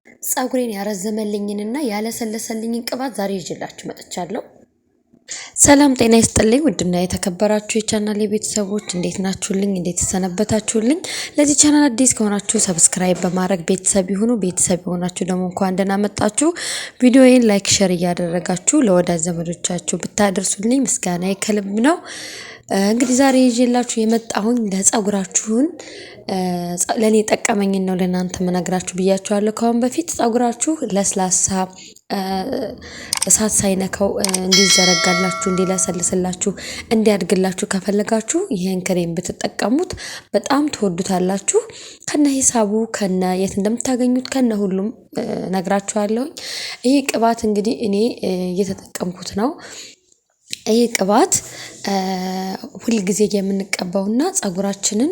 ፀጉሬን ያረዘመልኝንና ያለሰለሰልኝን ቅባት ዛሬ ይዤላችሁ መጥቻለሁ። ሰላም ጤና ይስጥልኝ ውድና የተከበራችሁ የቻናሌ ቤተሰቦች እንዴት ናችሁልኝ? እንዴት ተሰነበታችሁልኝ? ለዚህ ቻናል አዲስ ከሆናችሁ ሰብስክራይብ በማድረግ ቤተሰብ ይሁኑ። ቤተሰብ የሆናችሁ ደግሞ እንኳን ደህና መጣችሁ። ቪዲዮዬን ላይክ ሼር እያደረጋችሁ ለወዳጅ ዘመዶቻችሁ ብታደርሱልኝ ምስጋናዬ ከልብ ነው። እንግዲህ ዛሬ ይዤላችሁ የመጣሁኝ ለፀጉራችሁን ለኔ ጠቀመኝን ነው ለናንተ መነግራችሁ ብያችኋለሁ። ካሁን በፊት ፀጉራችሁ ለስላሳ እሳት ሳይነካው እንዲዘረጋላችሁ እንዲለሰልስላችሁ እንዲያድግላችሁ ከፈለጋችሁ ይሄን ክሬም ብትጠቀሙት በጣም ትወዱታላችሁ። ከነ ሂሳቡ ከነ የት እንደምታገኙት ከነ ሁሉም ነግራችኋለሁ። ይሄ ቅባት እንግዲህ እኔ እየተጠቀምኩት ነው። ይሄ ቅባት ሁል ጊዜ የምንቀባውና ፀጉራችንን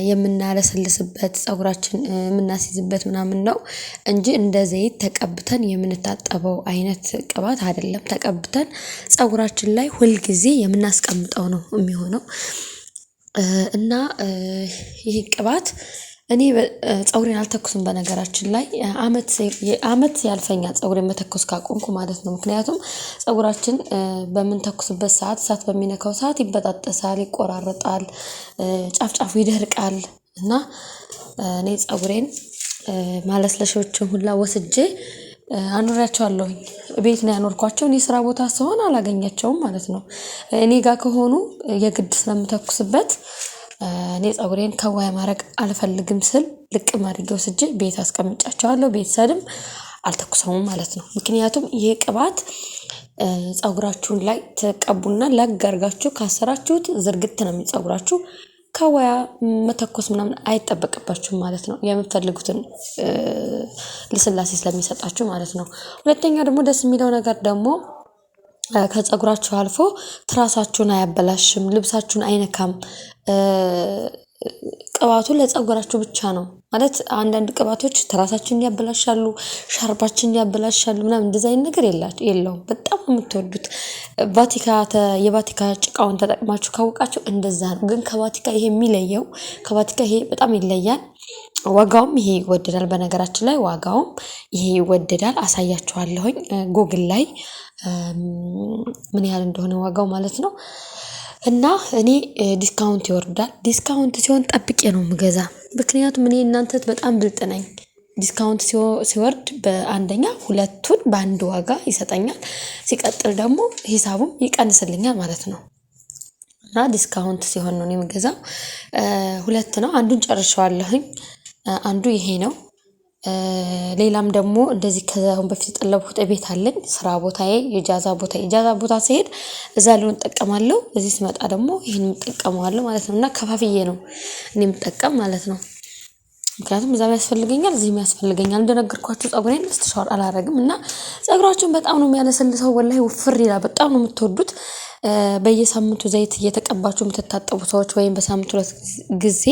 የምናለሰልስበት ፀጉራችን የምናስይዝበት ምናምን ነው እንጂ እንደ ዘይት ተቀብተን የምንታጠበው አይነት ቅባት አይደለም። ተቀብተን ፀጉራችን ላይ ሁል ጊዜ የምናስቀምጠው ነው የሚሆነው። እና ይሄ ቅባት እኔ ፀጉሬን አልተኩስም። በነገራችን ላይ አመት ያልፈኛል ፀጉሬን መተኮስ ካቆምኩ ማለት ነው። ምክንያቱም ፀጉራችን በምንተኩስበት ሰዓት እሳት በሚነካው ሰዓት ይበጣጠሳል፣ ይቆራረጣል፣ ጫፍጫፉ ይደርቃል። እና እኔ ፀጉሬን ማለስለሻዎችን ሁላ ወስጄ አኖሪያቸዋለሁኝ። ቤት ነው ያኖርኳቸው። እኔ ስራ ቦታ ስሆን አላገኛቸውም ማለት ነው። እኔ ጋር ከሆኑ የግድ ስለምተኩስበት እኔ ፀጉሬን ከዋይ ማድረግ አልፈልግም ስል ልቅም አድርጌ ወስጄ ቤት አስቀምጫቸዋለሁ። ቤት ሰድም አልተኩሰውም ማለት ነው። ምክንያቱም ይሄ ቅባት ፀጉራችሁን ላይ ተቀቡና ላግ አድርጋችሁ ካሰራችሁት ዝርግት ነው የሚፀጉራችሁ። ከዋያ መተኮስ ምናምን አይጠበቅባችሁም ማለት ነው። የምትፈልጉትን ልስላሴ ስለሚሰጣችሁ ማለት ነው። ሁለተኛ ደግሞ ደስ የሚለው ነገር ደግሞ ከፀጉራችሁ አልፎ ትራሳችሁን አያበላሽም፣ ልብሳችሁን አይነካም። ቅባቱ ለፀጉራችሁ ብቻ ነው ማለት አንዳንድ ቅባቶች ትራሳችንን ያበላሻሉ፣ ሻርባችንን ያበላሻሉ ምናምን እንደዛ አይነት ነገር የለውም። በጣም የምትወዱት የቫቲካ ጭቃውን ተጠቅማችሁ ካወቃችሁ እንደዛ ነው። ግን ከቫቲካ ይሄ የሚለየው ከቫቲካ ይሄ በጣም ይለያል። ዋጋውም ይሄ ይወደዳል። በነገራችን ላይ ዋጋውም ይሄ ይወደዳል። አሳያችኋለሁኝ ጎግል ላይ ምን ያህል እንደሆነ ዋጋው ማለት ነው። እና እኔ ዲስካውንት ይወርዳል። ዲስካውንት ሲሆን ጠብቄ ነው የምገዛ። ምክንያቱም እኔ እናንተ በጣም ብልጥ ነኝ። ዲስካውንት ሲወርድ በአንደኛ ሁለቱን በአንድ ዋጋ ይሰጠኛል፣ ሲቀጥል ደግሞ ሂሳቡም ይቀንስልኛል ማለት ነው። እና ዲስካውንት ሲሆን ነው የምገዛው። ሁለት ነው፣ አንዱን ጨርሼዋለሁኝ። አንዱ ይሄ ነው። ሌላም ደግሞ እንደዚህ ከዛሁን በፊት የጠለብኩት ቤት አለኝ። ስራ ቦታዬ የጃዛ ቦታ ሲሄድ እዛ ሊሆን እጠቀማለሁ። እዚህ ስመጣ ደግሞ ይሄን እጠቀማለሁ ማለት ነው። እና ከፋፍዬ ነው እኔ የምጠቀም ማለት ነው። ምክንያቱም እዛም ያስፈልገኛል እዚህም ያስፈልገኛል። እንደነገርኳችሁ ፀጉሬን ሻወር አላረግም እና ፀጉራችሁን በጣም ነው የሚያለሰልሰው። ወላሂ ውፍር ይላል። በጣም ነው የምትወዱት። በየሳምንቱ ዘይት እየተቀባችሁ የምትታጠቡ ሰዎች ወይም በሳምንቱ 2 ጊዜ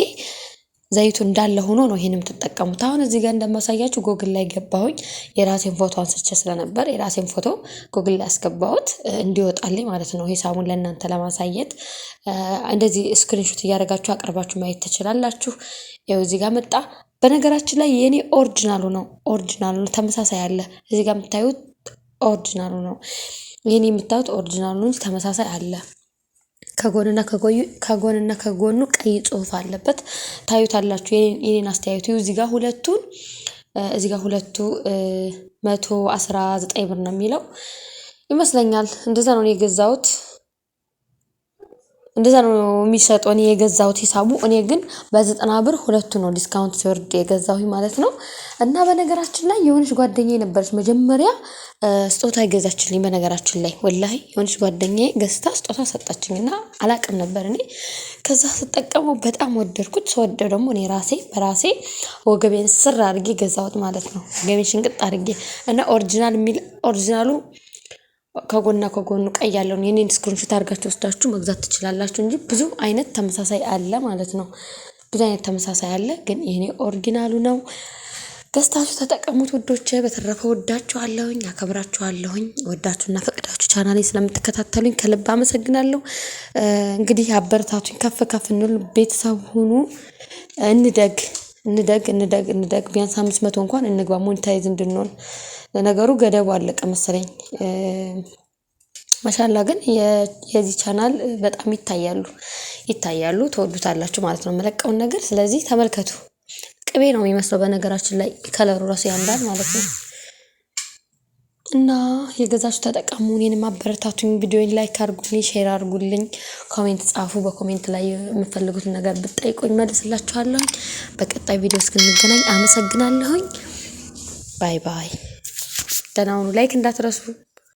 ዘይቱ እንዳለ ሆኖ ነው ይሄንን የምትጠቀሙት። አሁን እዚህ ጋር እንደማሳያችሁ ጎግል ላይ ገባሁኝ። የራሴን ፎቶ አንስቼ ስለነበር የራሴን ፎቶ ጎግል ላይ አስገባሁት እንዲወጣልኝ ማለት ነው። ሂሳቡን ለእናንተ ለማሳየት እንደዚህ ስክሪንሾት እያደረጋችሁ አቅርባችሁ ማየት ትችላላችሁ። ያው እዚህ ጋር መጣ። በነገራችን ላይ የኔ ኦሪጂናሉ ተመሳሳይ አለ። እዚህ ጋር የምታዩት ኦሪጂናሉ ነው። የኔ የምታዩት ኦሪጂናሉ ነው እንጂ ተመሳሳይ አለ። ከጎንና ከጎኑ ቀይ ጽሁፍ አለበት። ታዩታላችሁ። የኔን አስተያየቱ እዚህ ጋር ሁለቱ 119 ብር ነው የሚለው ይመስለኛል። እንደዛ ነው የገዛሁት። እንደዛ ነው የሚሸጠው። እኔ የገዛሁት ሂሳቡ። እኔ ግን በ90 ብር ሁለቱ ነው ዲስካውንት ሲወርድ የገዛሁኝ ማለት ነው። እና በነገራችን ላይ የሆነች ጓደኛዬ ነበረች መጀመሪያ ስጦታ ይገዛችልኝ። በነገራችን ላይ ወላሂ የሆነች ጓደኛዬ ገዝታ ስጦታ ሰጣችኝና አላቅም ነበር እኔ። ከዛ ስጠቀመው በጣም ወደድኩት። ስወደው ደግሞ እኔ በራሴ ወገቤን ስር አድርጌ ገዛሁት ማለት ነው። ወገቤን ሽንቅጥ አድርጌ እና ኦሪጂናሉ ከጎኑ ቀይ ያለውን የኔን ስክሪንሾት አድርጋችሁ ወስዳችሁ መግዛት ትችላላችሁ እንጂ ብዙ አይነት ተመሳሳይ አለ ማለት ነው። ብዙ አይነት ተመሳሳይ አለ፣ ግን የኔ ኦሪጂናሉ ነው። ገዝታችሁ ተጠቀሙት ውዶቼ። በተረፈ ወዳችኋለሁኝ፣ አከብራችኋለሁኝ። ወዳችሁና ፈቅዳችሁ ቻናሌን ስለምትከታተሉኝ ከልብ አመሰግናለሁ። እንግዲህ አበረታቱኝ፣ ከፍ እንል፣ ቤተሰብ ሁኑ፣ እንደግ። እንደግ ቢያንስ 500 እንኳን እንግባ ሞኔታይዝ እንድንሆን። ለነገሩ ገደቡ አለቀ መሰለኝ። ማሻላ ግን የዚህ ቻናል በጣም ይታያሉ ተወዱታላችሁ ማለት ነው የምለቀውን ነገር። ስለዚህ ተመልከቱ። ቅቤ ነው የሚመስለው በነገራችን ላይ ከለሩ ራሱ ያምራል ማለት ነው። እና የገዛችሁ ተጠቀሙ፣ እኔንም አበረታቱኝ። ቪዲዮውን ላይክ አድርጉልኝ፣ ሼር አድርጉልኝ፣ ኮሜንት ጻፉ። በኮሜንት ላይ የምትፈልጉትን ነገር ብትጠይቁኝ መልስላችኋለሁ። በቀጣይ ቪዲዮ እስክንገናኝ አመሰግናለሁኝ። ባይ ባይ። ደህና ሁኑ። ላይክ እንዳትረሱ።